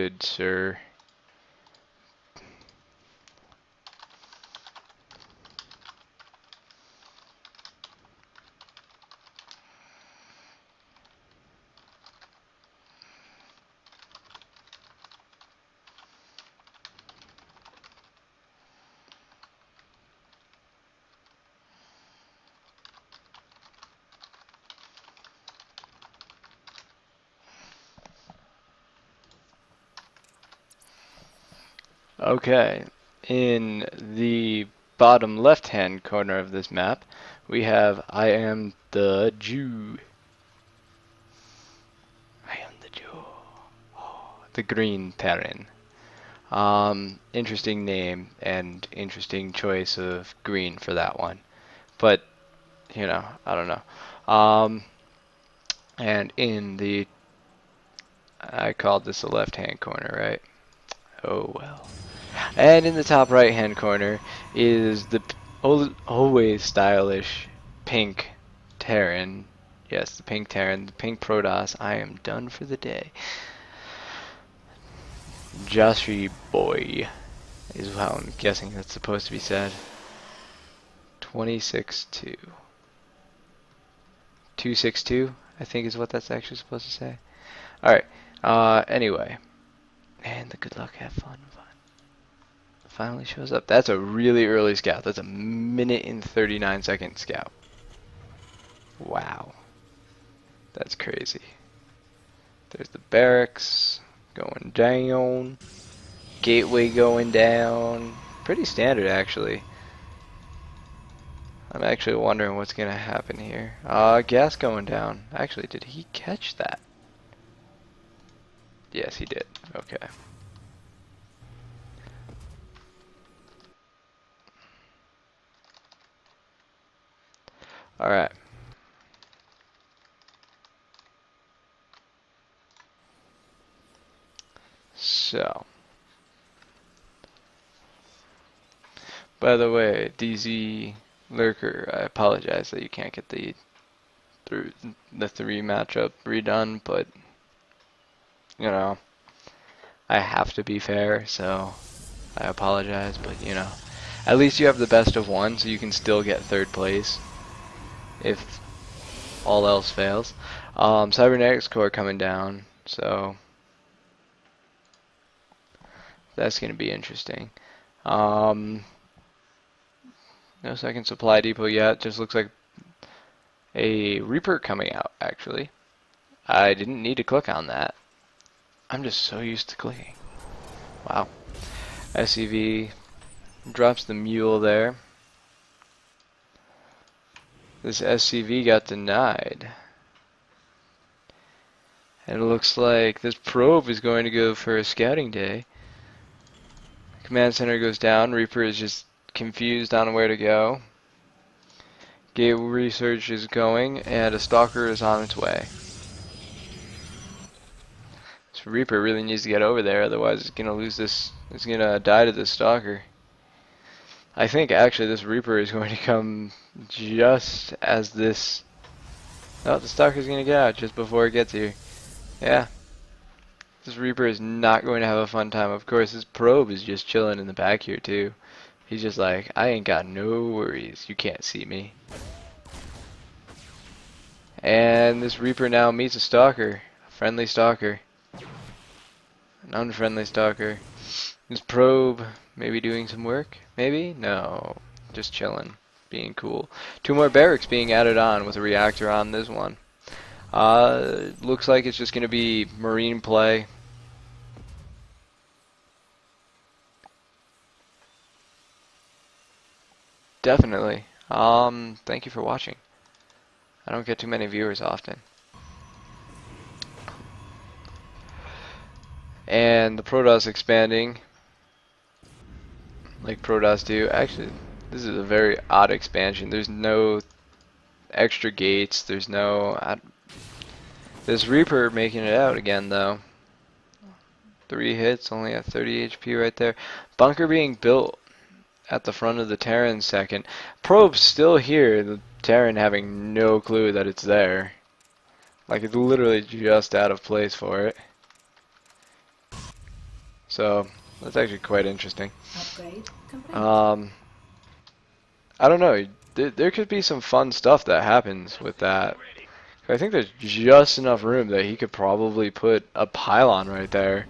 good sir. Okay, in the bottom left-hand corner of this map, we have I am the Jew. I am the Jew. Oh, the green Terran. Interesting name and interesting choice of green for that one. But, you know, I don't know. And in the, I called this the left-hand corner, right? Oh well. And in the top right-hand corner is the always stylish pink Terran. Yes, the pink Terran, the pink Protoss. I am done for the day. Joshy boy is how I'm guessing that's supposed to be said. 26-2. 262, I think is what that's actually supposed to say. Alright, anyway. And the good luck, have fun. Finally shows up. That's a really early scout. That's a minute and 39-second scout. Wow. That's crazy. There's the barracks going down. Gateway going down. Pretty standard, actually. I'm actually wondering what's going to happen here. Gas going down. Actually, did he catch that? Yes, he did. Okay. Alright. So. By the way, DZ Lurker, I apologize that you can't get the 3 matchup redone, but you know, I have to be fair, so I apologize, but you know, at least you have the best of 1, so you can still get 3rd place if all else fails. Cybernetics core coming down, so that's going to be interesting. No second supply depot yet. Just looks like a Reaper coming out, actually. I didn't need to click on that. I'm just so used to clicking. Wow. SCV drops the mule there. This SCV got denied. And it looks like this probe is going to go for a scouting day. Command center goes down. Reaper is just confused on where to go. Gate research is going, and a stalker is on its way. This Reaper really needs to get over there, otherwise it's gonna lose this. It's gonna die to this stalker. I think actually this Reaper is going to come just as this. Oh, the stalker's gonna get out just before it gets here. Yeah. This Reaper is not going to have a fun time. Of course, this probe is just chilling in the back here too. He's just like, I ain't got no worries. You can't see me. And this Reaper now meets a stalker. A friendly stalker. An unfriendly stalker. This probe maybe doing some work? Maybe? No. Just chilling. Being cool. 2 more barracks being added on with a reactor on this one. Looks like it's just going to be marine play. Definitely. Thank you for watching. I don't get too many viewers often. And the Protoss expanding like Protoss do. Actually, this is a very odd expansion. There's no extra gates. There's no... This Reaper making it out again, though. 3 hits, only at 30 HP right there. Bunker being built at the front of the Terran second. Probe's still here. The Terran having no clue that it's there. Like, it's literally just out of place for it. So that's actually quite interesting. Upgrade complete. I don't know. There could be some fun stuff that happens with that. I think there's just enough room that he could probably put a pylon right there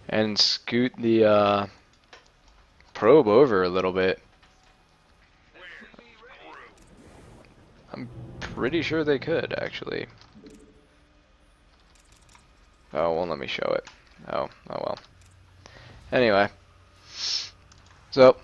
and scoot the probe over a little bit. I'm pretty sure they could, actually. Oh, it won't let me show it. Oh well. Anyway, so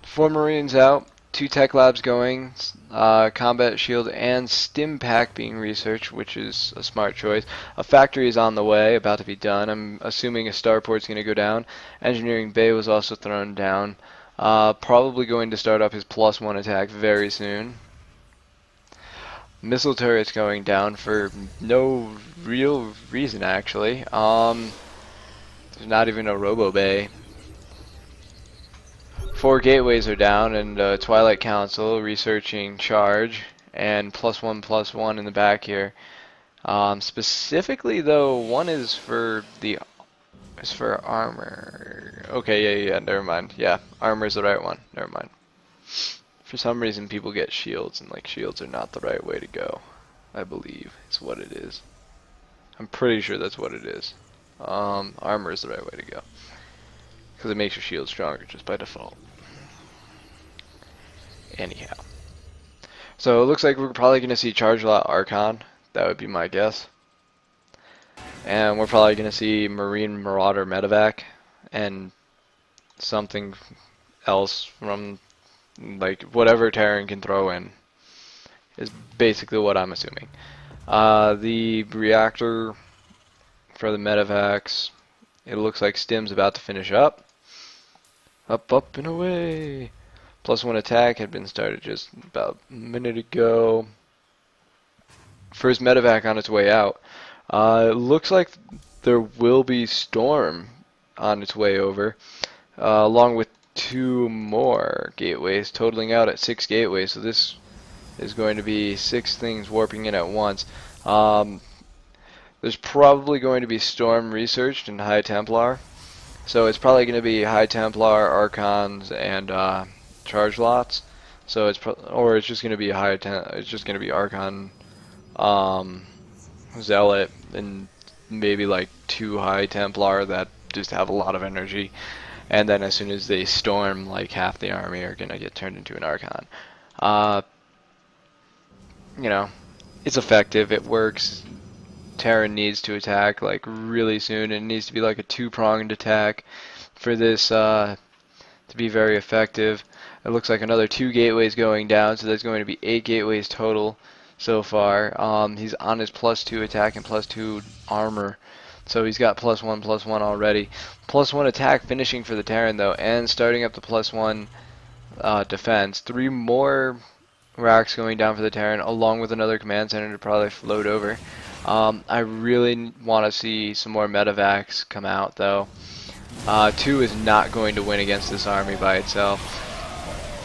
4 Marines out, 2 tech labs going, combat shield and stim pack being researched, which is a smart choice. A factory is on the way, about to be done. I'm assuming a starport's going to go down. Engineering bay was also thrown down. Probably going to start up his +1 attack very soon. Missile turret's going down for no real reason, actually. There's not even a robo bay. 4 gateways are down, and Twilight Council researching charge and +1/+1 in the back here. Specifically, though, one is for armor. Okay, yeah, never mind. Yeah, armor's the right one. Never mind. For some reason, people get shields, and like shields are not the right way to go. I believe it's what it is. I'm pretty sure that's what it is. Armor is the right way to go because it makes your shield stronger just by default. Anyhow. So it looks like we're probably going to see Charge Lot Archon. That would be my guess. And we're probably going to see Marine Marauder Medevac and something else from like whatever Terran can throw in is basically what I'm assuming. The reactor for the Medevacs, it looks like Stim's about to finish up. Up, and away. +1 attack had been started just about a minute ago. First medevac on its way out. It looks like there will be Storm on its way over, along with 2 more gateways, totaling out at 6 gateways. So this is going to be 6 things warping in at once. There's probably going to be Storm researched in High Templar. So it's probably going to be High Templar, Archons, and charge lots. So or it's just going to be it's just going to be Archon, Zealot, and maybe like 2 High Templar that just have a lot of energy. And then as soon as they storm, like half the army are going to get turned into an Archon. You know, it's effective. It works. Terran needs to attack like really soon. It needs to be like a 2-pronged attack for this to be very effective. It looks like another 2 gateways going down, so there's going to be 8 gateways total so far. He's on his +2 attack and +2 armor, so he's got +1/+1 already. +1 attack finishing for the Terran though, and starting up the +1 defense. 3 more racks going down for the Terran, along with another command center to probably float over. I really want to see some more medevacs come out though. 2 is not going to win against this army by itself.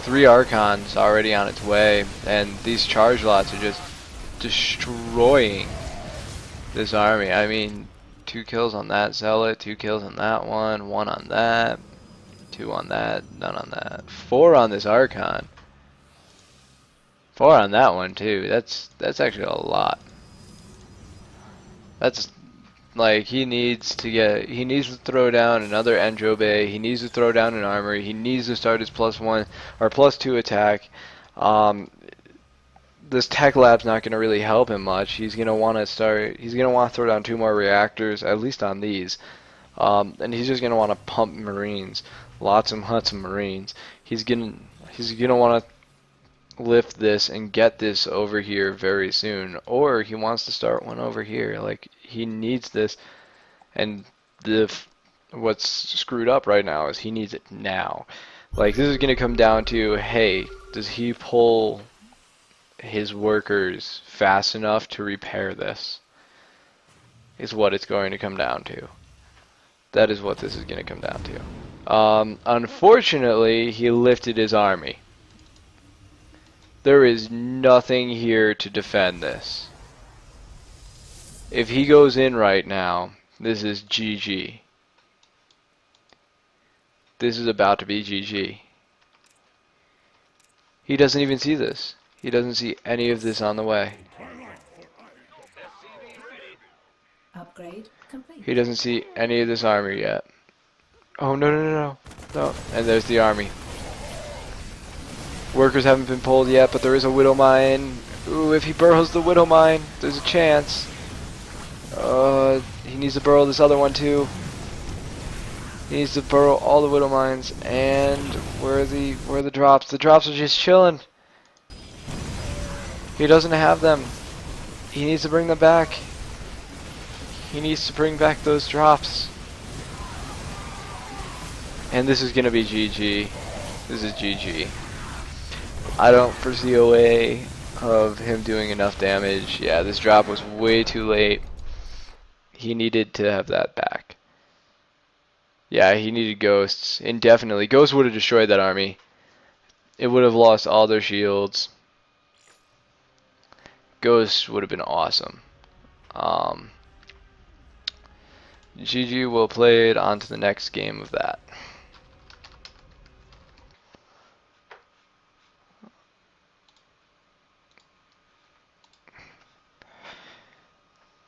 3 Archons already on its way, and these charge lots are just destroying this army. I mean, 2 kills on that Zealot, 2 kills on that one, 1 on that, 2 on that, none on that. 4 on this Archon. 4 on that one too. That's actually a lot. That's like he needs to throw down another Endro Bay. He needs to throw down an armory. He needs to start his +1 or +2 attack. This tech lab's not going to really help him much. He's going to want to throw down 2 more reactors, at least on these. And he's just going to want to pump Marines. Lots and lots of Marines. He's going to want to lift this and get this over here very soon. Or he wants to start one over here. Like, he needs this. And what's screwed up right now is he needs it now. Like, this is going to come down to, hey, does he pull his workers fast enough to repair this? Is what it's going to come down to. That is what this is going to come down to. Unfortunately, he lifted his army. There is nothing here to defend this. If he goes in right now, this is GG. This is about to be GG. He doesn't even see this. He doesn't see any of this on the way. Upgrade He complete. doesn't see any of this armor yet. Oh, no, no, no, no. No. And there's the army. Workers haven't been pulled yet, but there is a Widow Mine. Ooh, if he burrows the Widow Mine, there's a chance. He needs to burrow this other one too. He needs to burrow all the Widow Mines. And where are the drops? The drops are just chilling. He doesn't have them. He needs to bring them back. He needs to bring back those drops. And this is gonna be GG. This is GG. I don't foresee a way of him doing enough damage. Yeah, this drop was way too late. He needed to have that back. Yeah, he needed ghosts indefinitely. Ghosts would have destroyed that army. It would have lost all their shields. Ghosts would have been awesome. GG will play it on to the next game of that.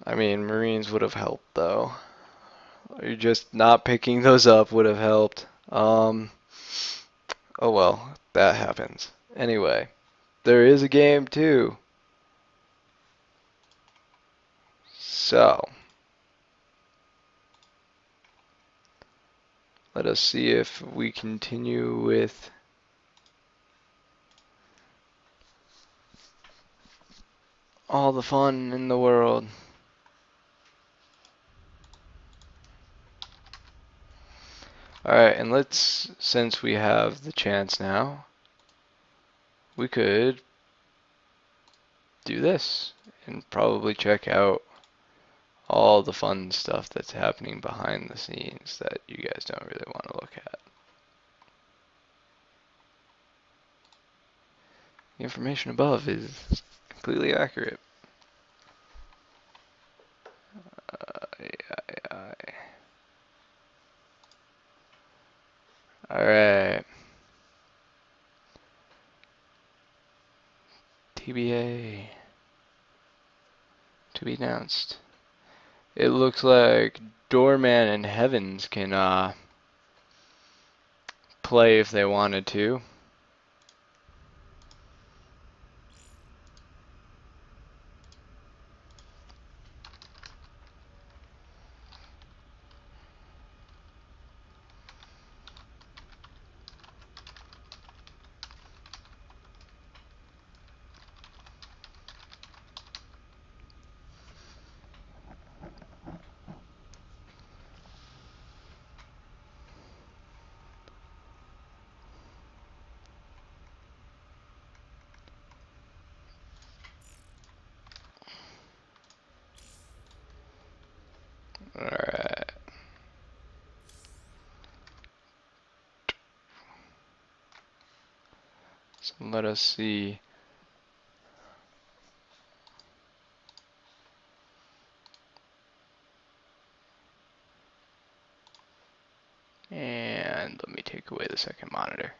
I mean, Marines would have helped though. Or just not picking those up would have helped. Oh well, that happens. Anyway, there is a game too. So, let us see if we continue with all the fun in the world. Alright, and let's, since we have the chance now, we could do this and probably check out all the fun stuff that's happening behind the scenes that you guys don't really want to look at. The information above is completely accurate. Alright. TBA. To be announced. It looks like Doorman and Heavens can play if they wanted to. Alright. So let us see. And let me take away the second monitor.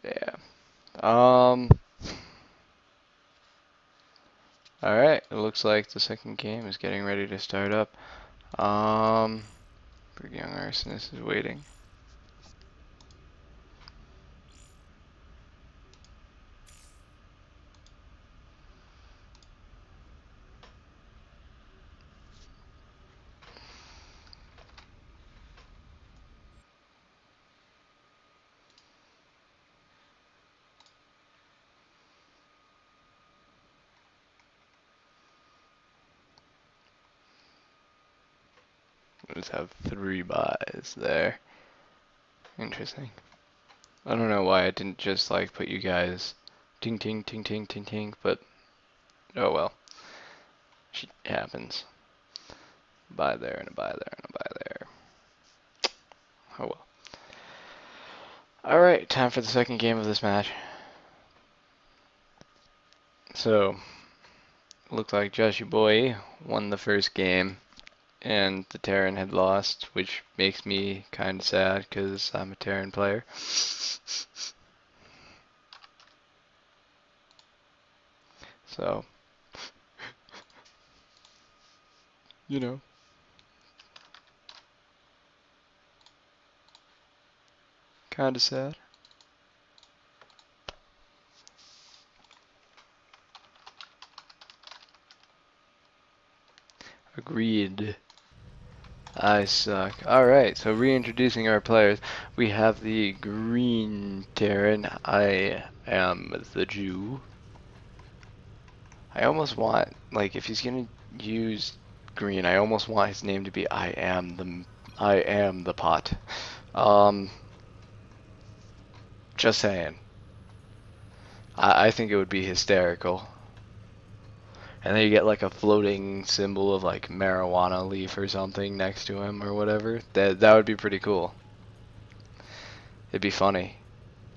Yeah. Alright, it looks like the second game is getting ready to start up. Big Young Arsonist is waiting. Let's have 3 buys there. Interesting. I don't know why I didn't just like put you guys ting ting ting ting ting ting, but oh well. Shit happens. Buy there and a buy there and a buy there. Oh well. Alright, time for the second game of this match. So, looks like Joshy Boy won the first game. and the Terran had lost, which makes me kind of sad because I'm a Terran player. So, you know, kind of sad. Agreed. I suck. Alright, so reintroducing our players. We have the green Terran. I am the Jew. I almost want, like, if he's gonna use green, I almost want his name to be I am the pot. Um, just saying. I think it would be hysterical. And then you get like a floating symbol of like marijuana leaf or something next to him or whatever. That would be pretty cool. It'd be funny.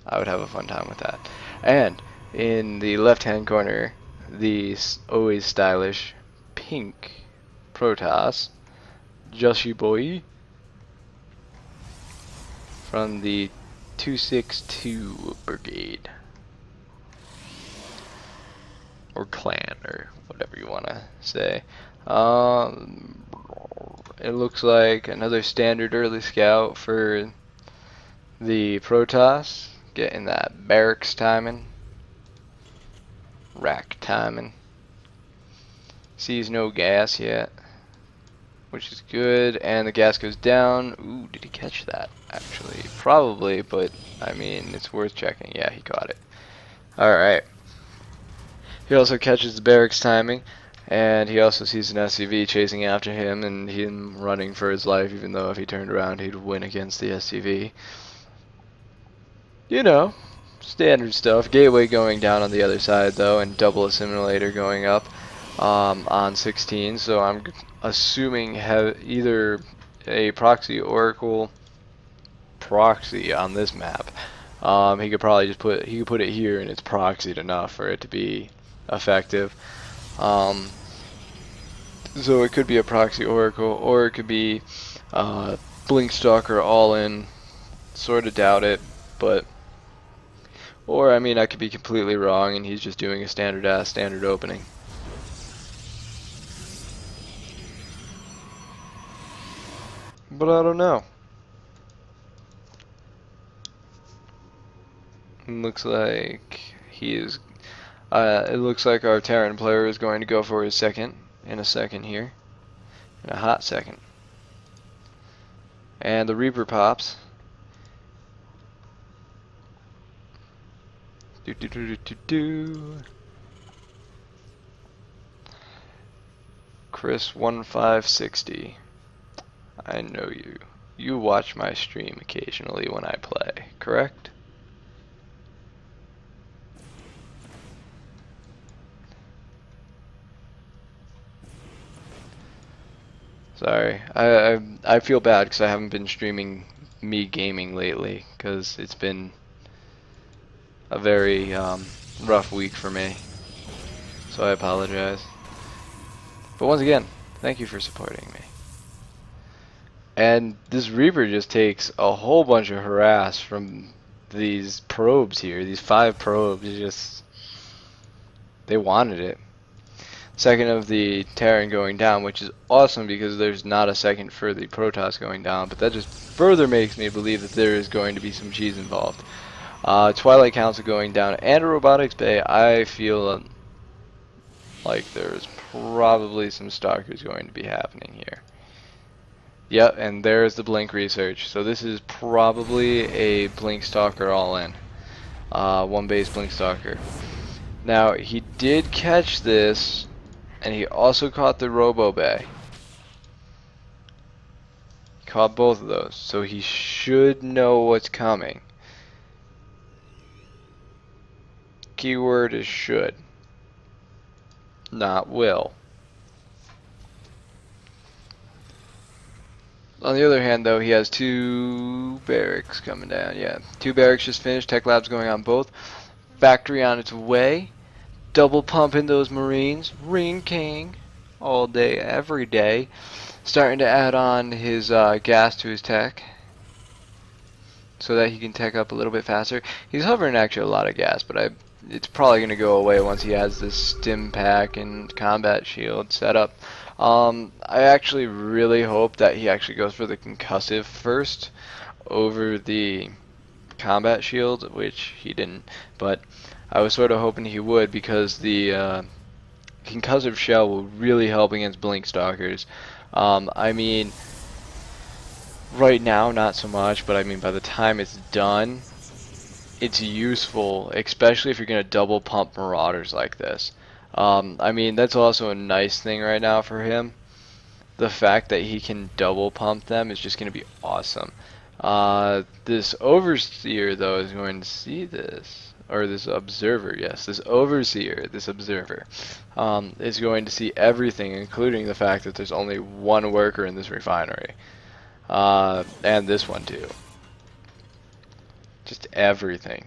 I would have a fun time with that. And in the left-hand corner, the always stylish pink Protoss, Joshi Boy, from the 262 Brigade. Or clan, or whatever you want to say. Um, it looks like another standard early scout for the Protoss, getting that barracks timing, rack timing. Sees no gas yet, which is good, and the gas goes down. Ooh, did he catch that? Actually, probably, but I mean, it's worth checking. Yeah, he caught it. Alright. He also catches the barracks timing, and he also sees an SCV chasing after him, and him running for his life, even though if he turned around, he'd win against the SCV. You know, standard stuff. Gateway going down on the other side, though, and double assimilator going up on 16, so I'm assuming have either a proxy oracle proxy on this map. He could probably just put it here, and it's proxied enough for it to be effective. So it could be a proxy oracle, or it could be blink stalker all in. Sort of doubt it, but or I mean I could be completely wrong, and he's just doing a standard opening. But I don't know. Looks like he is. It looks like our Terran player is going to go for his second in a second here, in a hot second. And the Reaper pops. Do do do do do do. Chris 1560. I know you. You watch my stream occasionally when I play, correct? Sorry, I feel bad because I haven't been streaming me gaming lately because it's been a very rough week for me. So I apologize. But once again, thank you for supporting me. And this Reaper just takes a whole bunch of harass from these probes here. These 5 probes, just they wanted it. Second of the Terran going down, which is awesome because there's not a second for the Protoss going down, but that just further makes me believe that there is going to be some cheese involved. Twilight Council going down and a Robotics Bay. I feel like there's probably some Stalkers going to be happening here. Yep, and there's the Blink research. So this is probably a Blink Stalker all in. One base Blink Stalker. Now, he did catch this, and he also caught the Robo Bay. Caught both of those, so he should know what's coming. Keyword is should, not will. On the other hand, though, he has 2 barracks coming down. Yeah, 2 barracks just finished. Tech labs going on both. Factory on its way. Double pumping those Marines. Ring King. All day, every day. Starting to add on his gas to his tech so that he can tech up a little bit faster. He's hovering actually a lot of gas, but it's probably going to go away once he has this stim pack and combat shield set up. I actually really hope that he actually goes for the concussive first over the combat shield, which he didn't, but I was sort of hoping he would because the concussive shell will really help against blink stalkers. I mean, right now not so much, but I mean by the time it's done, it's useful, especially if you're going to double pump marauders like this. I mean, that's also a nice thing right now for him. The fact that he can double pump them is just going to be awesome. This overseer, though, is going to see this, or this observer, yes, this overseer, this observer, is going to see everything, including the fact that there's only one worker in this refinery. And this one, too. Just everything.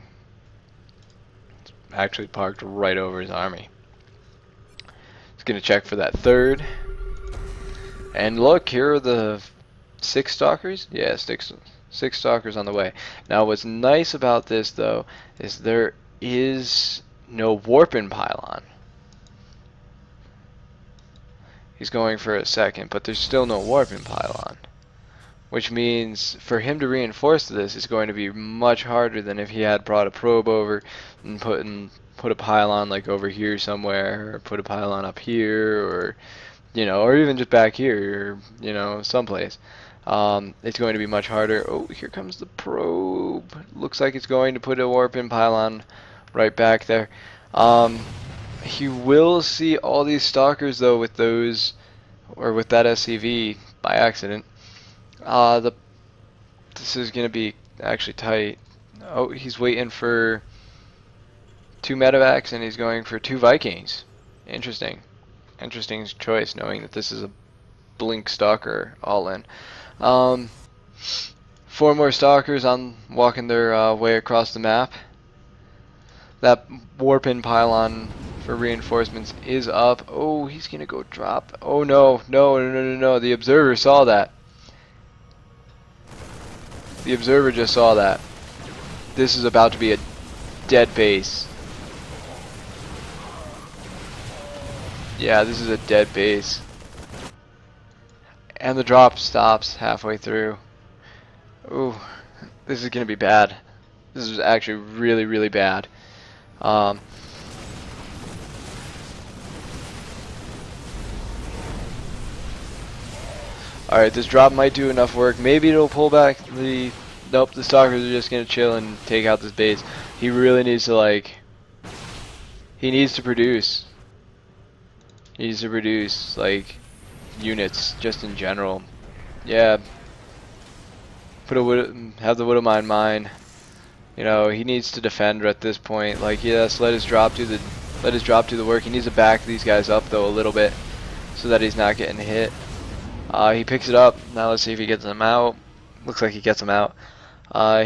It's actually parked right over his army. He's going to check for that third. And look, here are the 6 stalkers? Yeah, six stalkers on the way. Now, what's nice about this, though, is there is no warping pylon. He's going for a second, but there's still no warping pylon. Which means for him to reinforce this is going to be much harder than if he had brought a probe over and put a pylon like over here somewhere, or put a pylon up here, or or even just back here, or someplace. It's going to be much harder. Oh, here comes the probe. Looks like it's going to put a warp-in pylon right back there. He will see all these stalkers though with those, or with that SCV by accident. This is gonna be actually tight. Oh, he's waiting for 2 medevacs and he's going for 2 Vikings. Interesting. Interesting choice, knowing that this is a blink stalker all in. 4 more stalkers on walking their way across the map. That warp-in pylon for reinforcements is up. Oh, he's gonna go drop. Oh no, no, no, no, no, no. The observer saw that. The observer just saw that. This is about to be a dead base. Yeah, this is a dead base. And the drop stops halfway through. Ooh, this is gonna be bad. This is actually really, really bad. Alright, this drop might do enough work. Maybe it'll pull back the... Nope, the stalkers are just gonna chill and take out this base. He really needs to, like... He needs to produce. He needs to produce, like, units, just in general. Yeah. Have the Widowmine mine. He needs to defend at this point. Like, yes, let his drop do the work. He needs to back these guys up though a little bit so that he's not getting hit. He picks it up. Now let's see if he gets them out. Looks like he gets them out.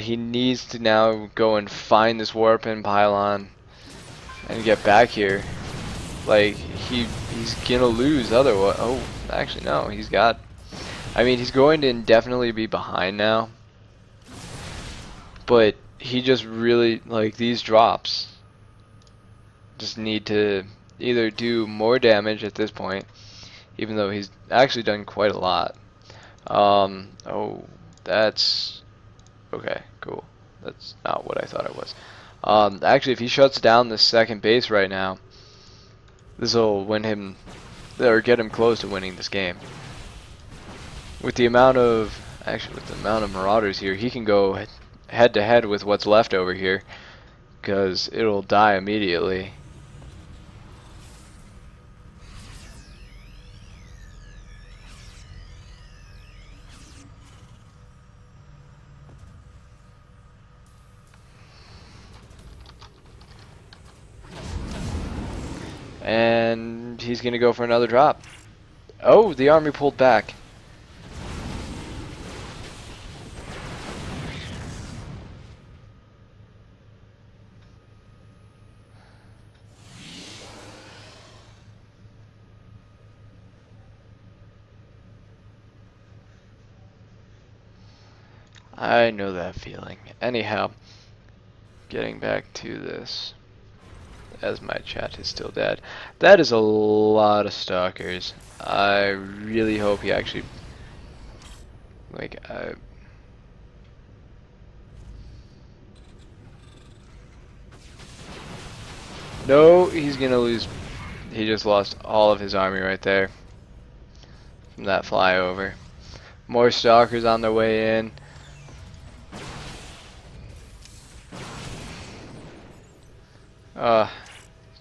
He needs to now go and find this warp-in pylon and get back here. Like, he's gonna lose otherwise. Oh, actually no, he's got... I mean, he's going to indefinitely be behind now. But he just really, like, these drops just need to either do more damage at this point, even though he's actually done quite a lot. Oh, that's... Okay, cool. That's not what I thought it was. Actually, if he shuts down the second base right now, this will win him, or get him close to winning this game. With the amount of marauders here, he can go head to head with what's left over here, because it'll die immediately. And he's gonna go for another drop. Oh, the army pulled back. I know that feeling. Anyhow, getting back to this, as my chat is still dead. That is a lot of stalkers. I really hope he actually, like, no, he's gonna lose. He just lost all of his army right there from that flyover. More stalkers on their way in.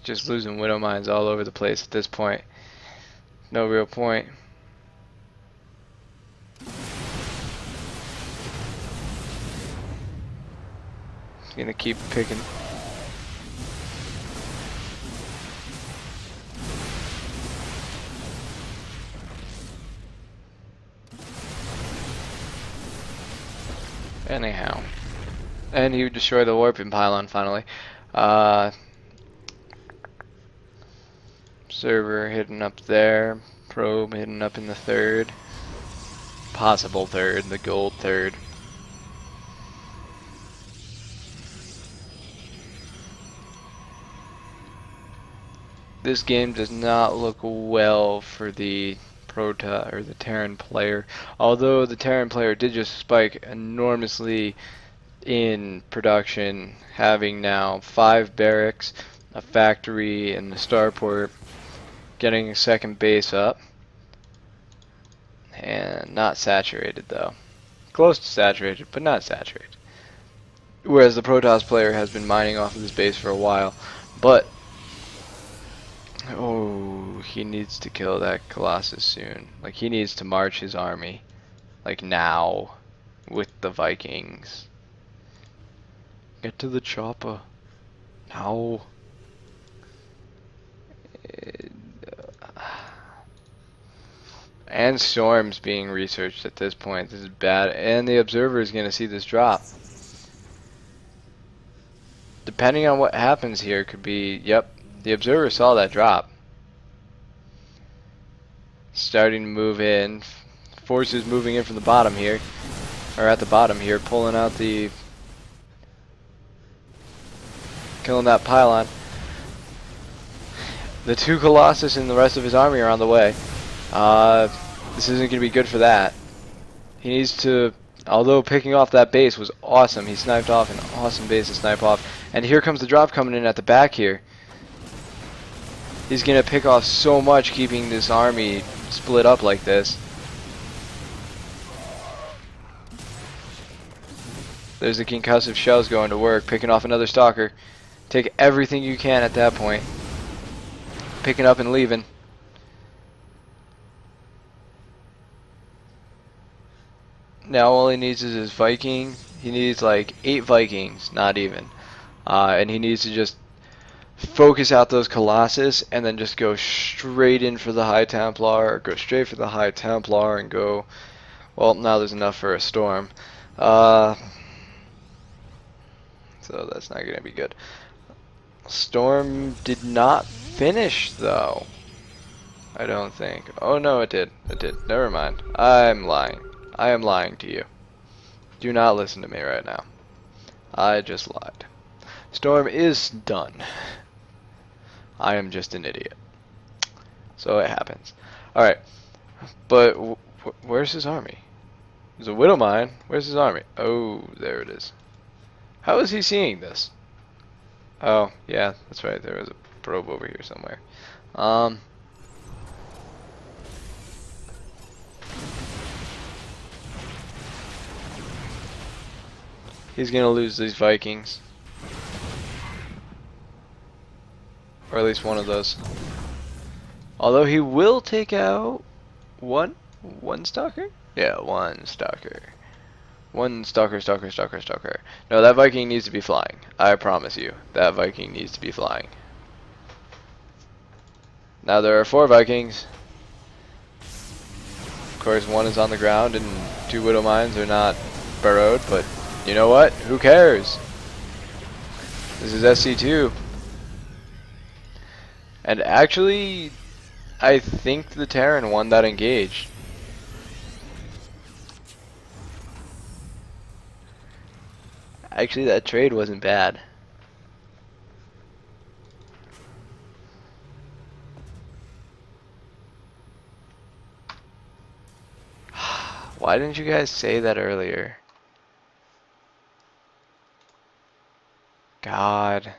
Just losing widow mines all over the place at this point. No real point. He's gonna keep picking. Anyhow. And he would destroy the warping pylon finally. Server hidden up there. Probe hidden up in the third. Possible third, the gold third. This game does not look well for the the Terran player. Although the Terran player did just spike enormously in production, having now 5 barracks, a factory, and a starport, getting a second base up, and not saturated though. Close to saturated, but not saturated. Whereas the Protoss player has been mining off of this base for a while, but oh, he needs to kill that Colossus soon. Like, he needs to march his army, like now, with the Vikings. Get to the chopper. Now. And storms being researched at this point. This is bad. And the observer is going to see this drop. Depending on what happens here, could be, yep, the observer saw that drop. Starting to move in. Forces moving in from the bottom here. Or at the bottom here, pulling out the... killing that pylon. The 2 Colossus and the rest of his army are on the way. This isn't going to be good for that. He needs to... Although picking off that base was awesome. He sniped off an awesome base to snipe off. And here comes the drop coming in at the back here. He's going to pick off so much keeping this army split up like this. There's the concussive shells going to work. Picking off another stalker. Take everything you can at that point. Picking up and leaving. Now all he needs is his Viking. He needs like 8 Vikings, not even. And he needs to just focus out those Colossus and then just go straight in for the High Templar, or go straight for the High Templar and go, well, now there's enough for a storm. So that's not going to be good. Storm did not finish though. I don't think. Oh no, it did. It did. Never mind. I'm lying. I am lying to you. Do not listen to me right now. I just lied. Storm is done. I am just an idiot. So it happens. Alright. But where's his army? There's a widow mine. Where's his army? Oh, there it is. How is he seeing this? Oh, yeah, that's right. There was a probe over here somewhere. He's gonna lose these Vikings. Or at least one of those. Although he will take out one stalker? Yeah, one stalker. One stalker. No, that Viking needs to be flying. I promise you. That Viking needs to be flying. Now there are 4 Vikings. Of course, one is on the ground and 2 widow mines are not burrowed, but you know what? Who cares? This is SC2. And actually, I think the Terran won that engage. Actually, that trade wasn't bad. Why didn't you guys say that earlier? God.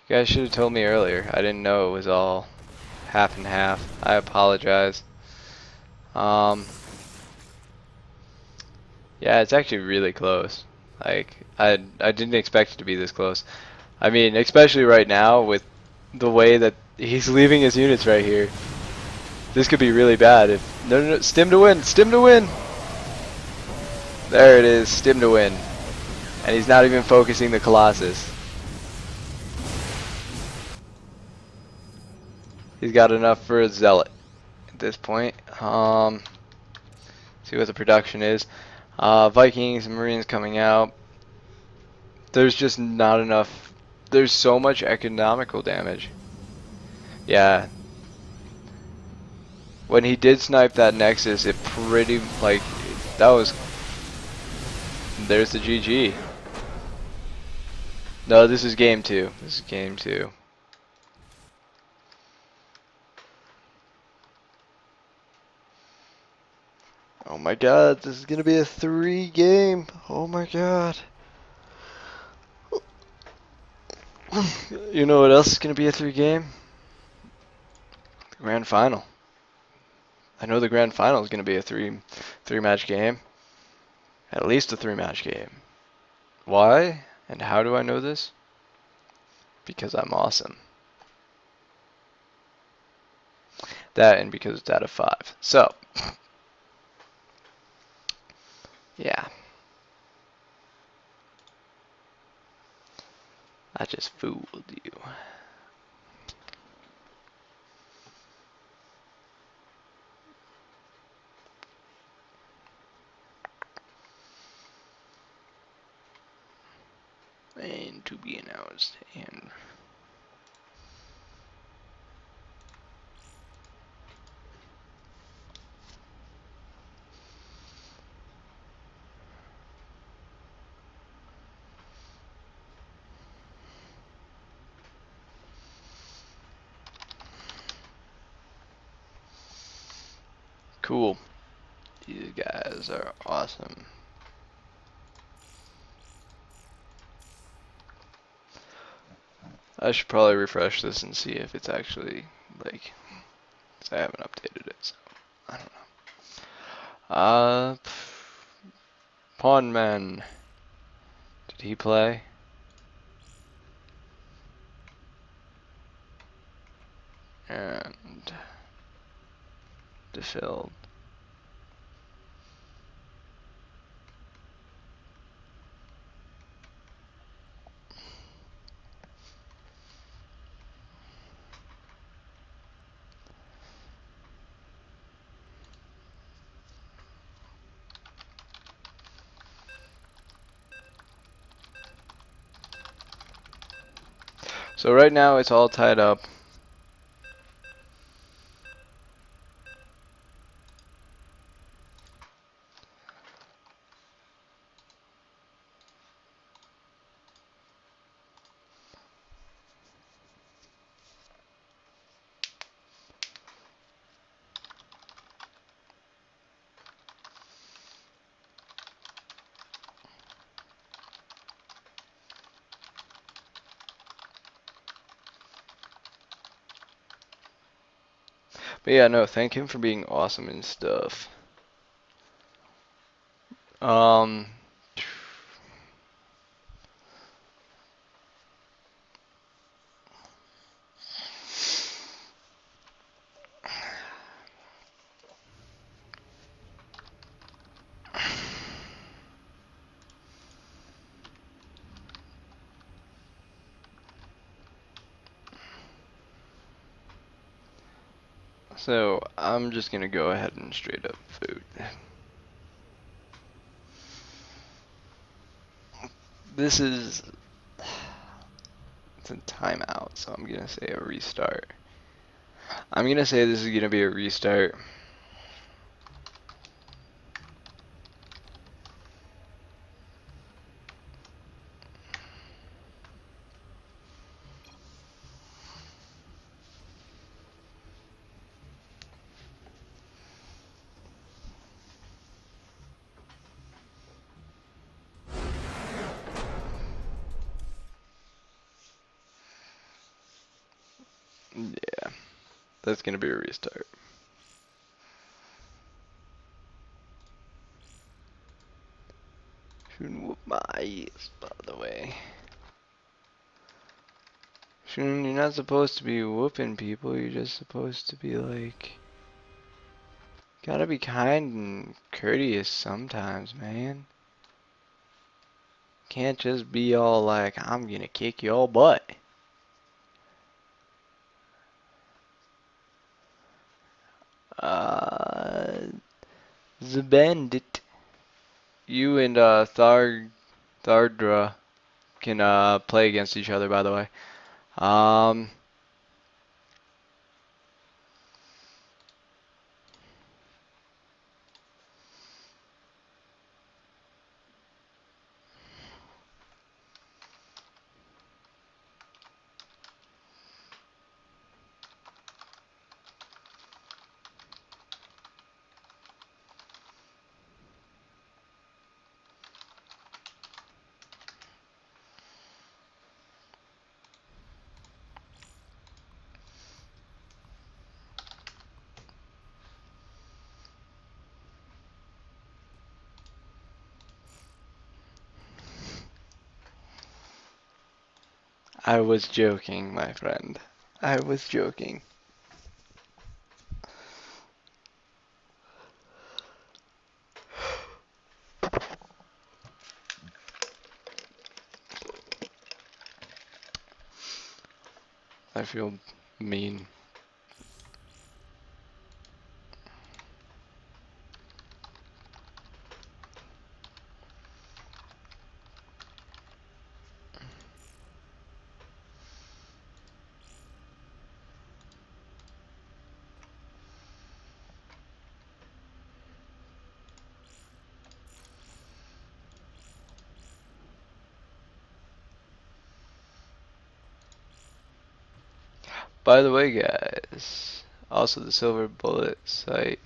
You guys should have told me earlier. I didn't know it was all half and half. I apologize. Um, yeah, it's actually really close. Like, I didn't expect it to be this close. I mean, especially right now with the way that he's leaving his units right here. This could be really bad if... No, no, no, stim to win, stim to win! There it is, stim to win. And he's not even focusing the Colossus. He's got enough for a Zealot at this point. See what the production is. Vikings and Marines coming out. There's just not enough. There's so much economical damage. Yeah. When he did snipe that Nexus, it pretty, like, that was... There's the GG. No, this is game 2. This is game 2. Oh my god, this is gonna be a 3 game. Oh my god. You know what else is gonna be a 3 game? The grand final. I know the grand final is gonna be a three match game. At least a 3 match game. Why? And how do I know this? Because I'm awesome. That and because it's out of 5. So, yeah. I just fooled you. And to be announced. And cool. These guys are awesome. I should probably refresh this and see if it's actually, like, 'cause I haven't updated it, so I don't know. Pawnman. Did he play? And defilled. So right now it's all tied up. But yeah, no, thank him for being awesome and stuff. Um, so I'm just gonna go ahead and straight up vote. This is it's a timeout, so I'm gonna say a restart. I'm gonna say this is gonna be a restart. Yeah, that's gonna be a restart. Shouldn't whoop my ass, by the way. Shouldn't, you're not supposed to be whooping people, you're just supposed to be like, gotta be kind and courteous sometimes, man. Can't just be all like, I'm gonna kick your butt. Uh, the bandit. You and Thardra can play against each other, by the way. Um, I was joking, my friend. I was joking. I feel mean. By the way, guys, also the silver bullet site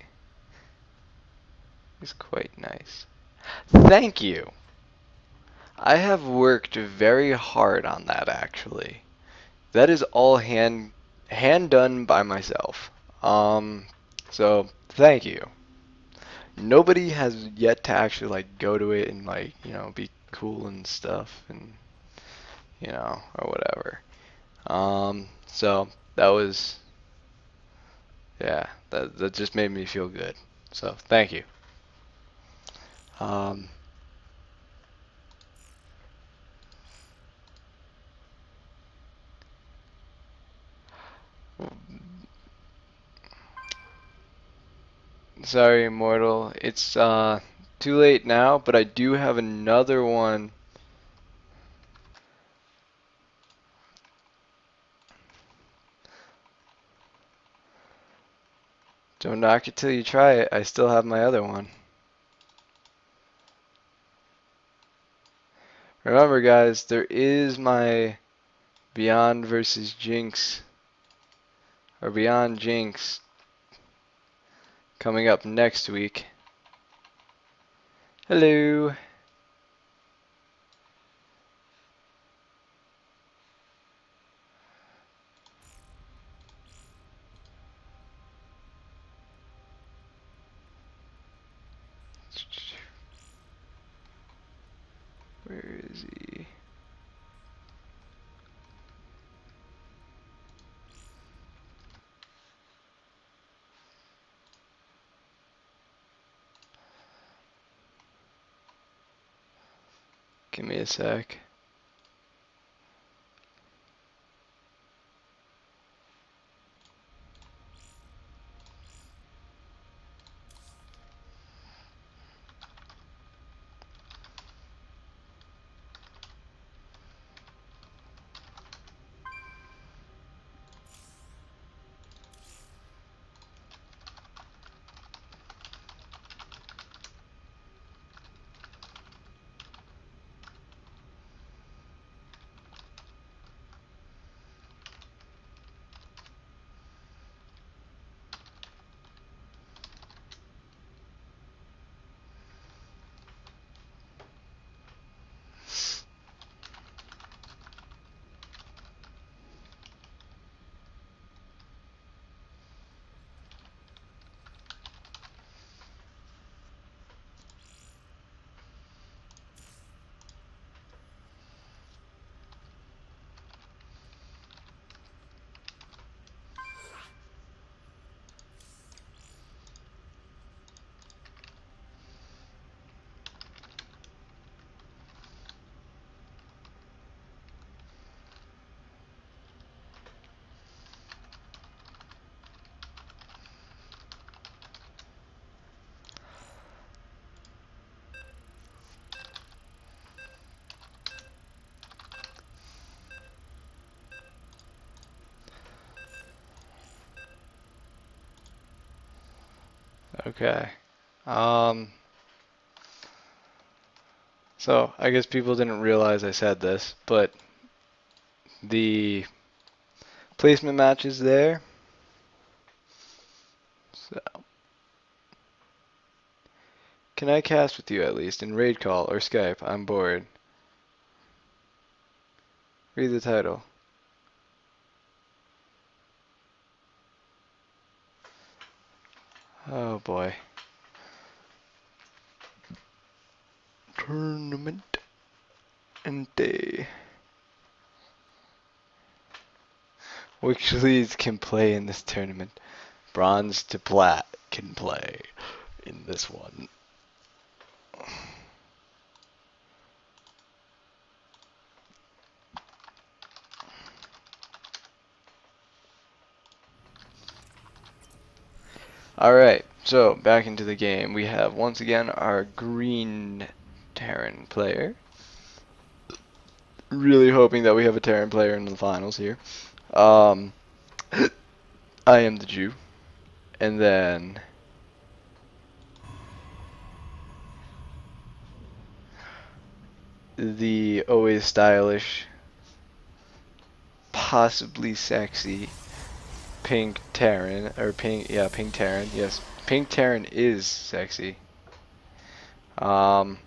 is quite nice. Thank you. I have worked very hard on that actually. That is all hand done by myself. Um, so thank you. Nobody has yet to actually like go to it and like, be cool and stuff and or whatever. So that was yeah, that just made me feel good. So thank you. Um, Sorry, Immortal. It's too late now, but I do have another one. Don't knock it till you try it. I still have my other one. Remember, guys, there is my Beyond versus Jinx, or Beyond Jinx, coming up next week. Hello. Where is he? Give me a sec. Okay. Um, so I guess people didn't realize I said this, but the placement match is there. So, can I cast with you at least in raid call or Skype? I'm bored. Read the title. Oh boy. Tournament and day. Which leads can play in this tournament? Bronze to plat can play in this one. Alright, so back into the game. We have once again our green Terran player. Really hoping that we have a Terran player in the finals here. Um, I am the Jew. And then the always stylish, possibly sexy pink Terran, or pink, yeah, pink Terran. Yes, pink Terran is sexy. Um,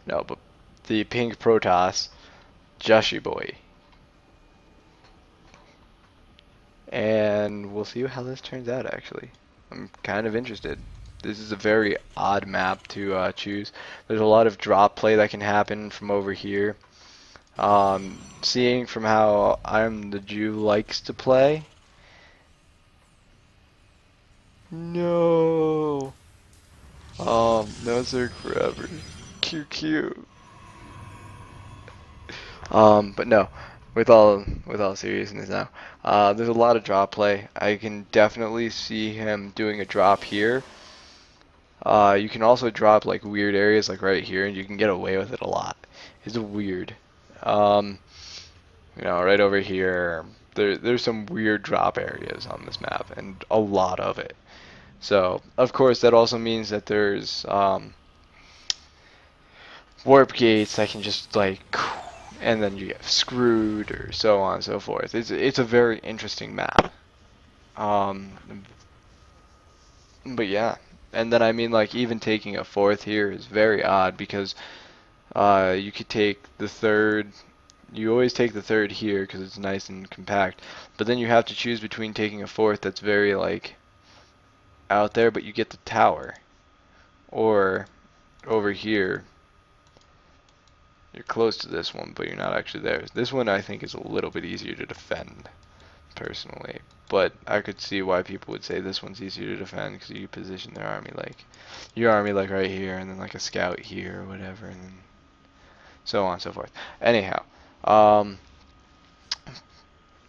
no, but the pink Protoss, Joshi boy. And we'll see how this turns out, actually. I'm kind of interested. This is a very odd map to choose. There's a lot of drop play that can happen from over here. Seeing from how I'm the Jew likes to play. No. No sir forever. QQ. But no, with all seriousness now, there's a lot of drop play. I can definitely see him doing a drop here. You can also drop like weird areas like right here, and you can get away with it a lot. It's weird. Um, right over here, there's some weird drop areas on this map, and a lot of it. So, of course, that also means that there's warp gates that can just like, and then you get screwed or so on and so forth. It's a very interesting map. Um, but yeah, and then I mean like even taking a fourth here is very odd because you could take the third. You always take the third here because it's nice and compact. But then you have to choose between taking a fourth that's very like out there, but you get the tower, or over here you're close to this one, but you're not actually there. This one I think is a little bit easier to defend, personally. But I could see why people would say this one's easier to defend because you position their army like your army like right here, and then like a scout here or whatever, and then so on and so forth. Anyhow, um,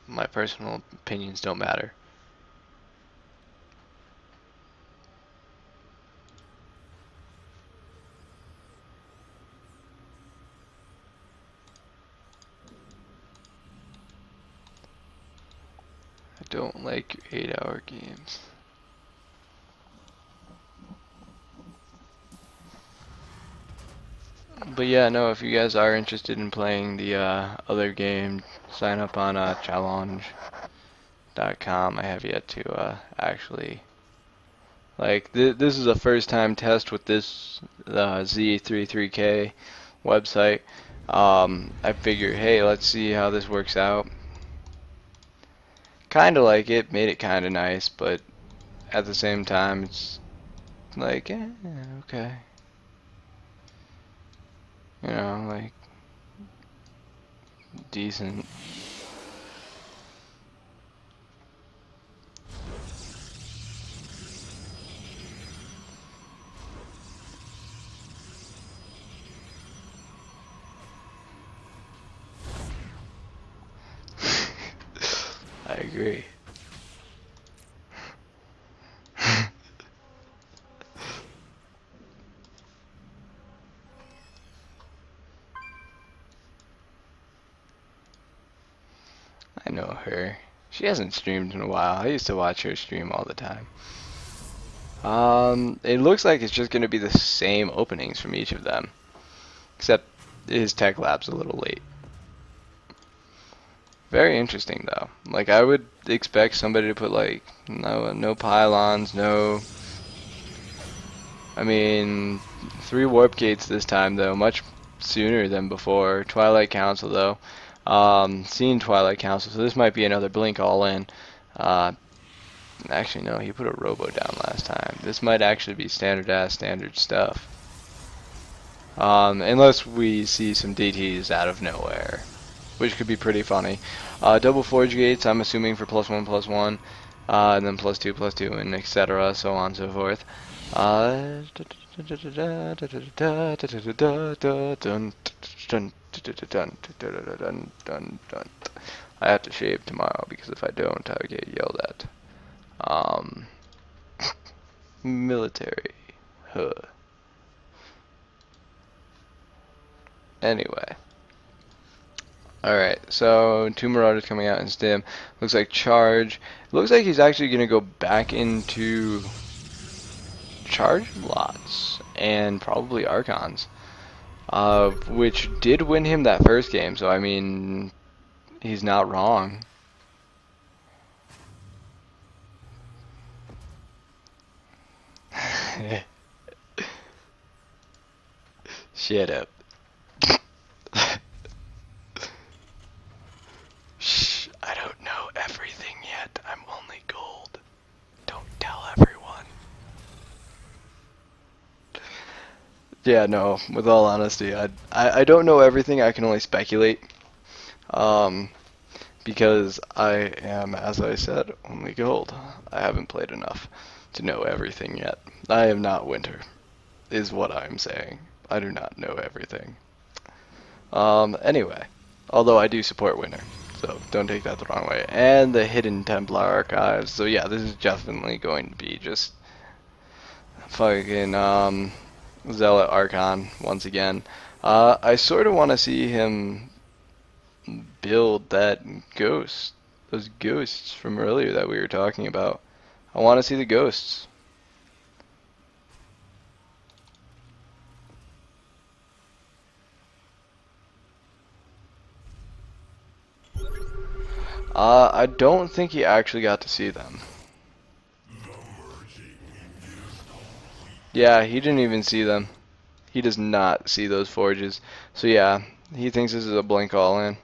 my personal opinions don't matter. I don't like your 8-hour games. But yeah, no, if you guys are interested in playing the other game, sign up on challenge.com. I have yet to actually, like, this is a first time test with this Z33K website. I figured, hey, let's see how this works out. Kind of like it, made it kind of nice, but at the same time, it's like, okay. Like, decent. I agree. I know her. She hasn't streamed in a while. I used to watch her stream all the time. It looks like it's just going to be the same openings from each of them, except his tech lab's a little late. Very interesting though. Like I would expect somebody to put like no pylons, no. I mean, 3 warp gates this time though, much sooner than before. Twilight Council though, seen Twilight Council, so this might be another blink all in. Uh, Actually no, he put a robo down last time. This might actually be standard stuff. Unless we see some DTs out of nowhere, which could be pretty funny. Double forge gates, I'm assuming for +1/+1, and then +2/+2, and etc. So on and so forth. I have to shave tomorrow because if I don't, I get yelled at. Military. Huh. Anyway. Alright, so 2 Marauders coming out in Stim. Looks like Charge. Looks like he's actually going to go back into Charge lots and probably Archons. Which did win him that first game, so I mean, he's not wrong. Shut up. Shh, I don't know everything yet. I'm only gold. Don't tell everyone. Yeah, no, with all honesty, I don't know everything. I can only speculate. Um, because I am, as I said, only gold. I haven't played enough to know everything yet. I am not Winter, is what I'm saying. I do not know everything. Anyway, although I do support Winter, so don't take that the wrong way. And the Hidden Templar Archives. So yeah, this is definitely going to be just fucking Zealot Archon once again. I sort of want to see him build that ghost, those ghosts from earlier that we were talking about. I want to see the ghosts. I don't think he actually got to see them. Yeah, he didn't even see them. He does not see those forges. So yeah, he thinks this is a blink all in.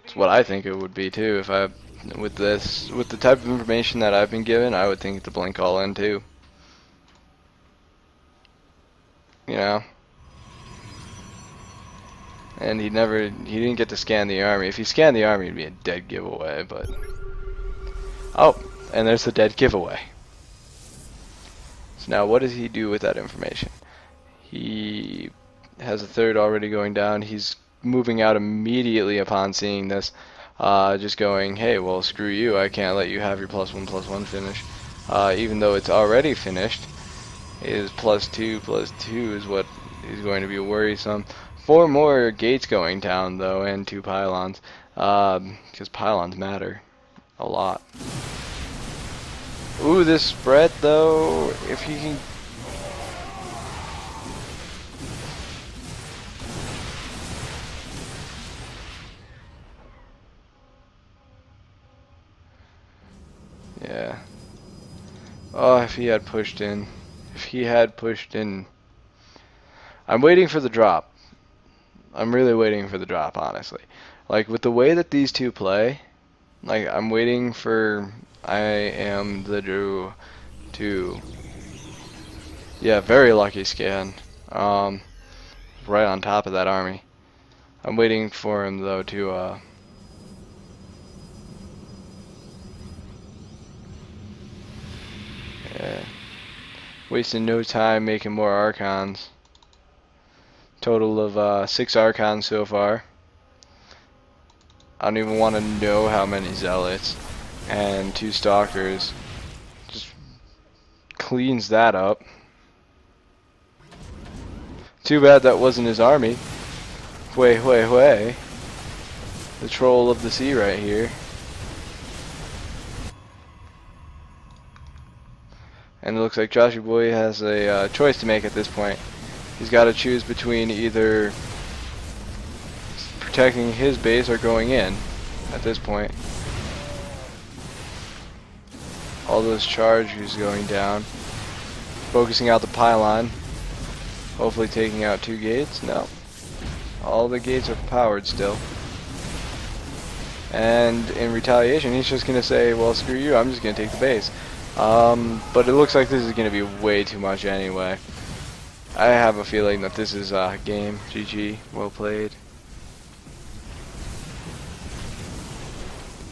It's what I think it would be too. If I, with the type of information that I've been given, I would think it's a blink all in too. You know. And he didn't get to scan the army. If he scanned the army, it'd be a dead giveaway, but... Oh, and there's the dead giveaway. So now what does he do with that information? He has a third already going down. He's moving out immediately upon seeing this. Just going, hey, well, screw you. I can't let you have your +1/+1 finish. Even though it's already finished. His +2/+2 is what is going to be worrisome. 4 more gates going down, though, and 2 pylons. Because pylons matter a lot. Ooh, this spread, though, if he can... Yeah. Oh, if he had pushed in. If he had pushed in. I'm waiting for the drop. I'm really waiting for the drop, honestly. Like, with the way that these two play, like, I'm waiting for I am the Drew to... Yeah, very lucky scan. Right on top of that army. I'm waiting for him, though, to, yeah. Wasting no time making more Archons. Total of 6 Archons so far. I don't even want to know how many Zealots. And 2 Stalkers. Just cleans that up. Too bad that wasn't his army. Way. The troll of the sea right here. And it looks like Joshy Boy has a choice to make at this point. He's got to choose between either protecting his base or going in at this point. All those charges going down. Focusing out the pylon. Hopefully taking out 2 gates. No. All the gates are powered still. And in retaliation, he's just going to say, well, screw you, I'm just going to take the base. But it looks like this is going to be way too much anyway. I have a feeling that this is a game. GG. Well played.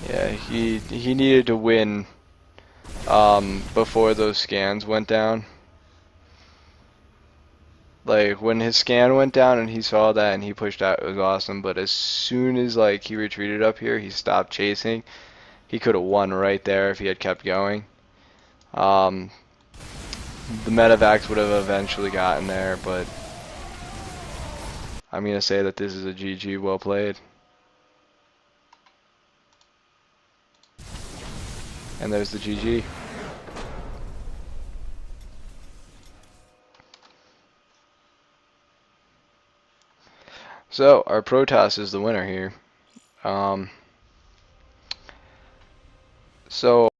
Yeah, he needed to win before those scans went down. Like when his scan went down and he saw that and he pushed out, it was awesome. But as soon as like he retreated up here, he stopped chasing. He could have won right there if he had kept going. Um, the medevacs would have eventually gotten there, but I'm gonna say that this is a GG. Well played. And there's the GG. So our Protoss is the winner here. So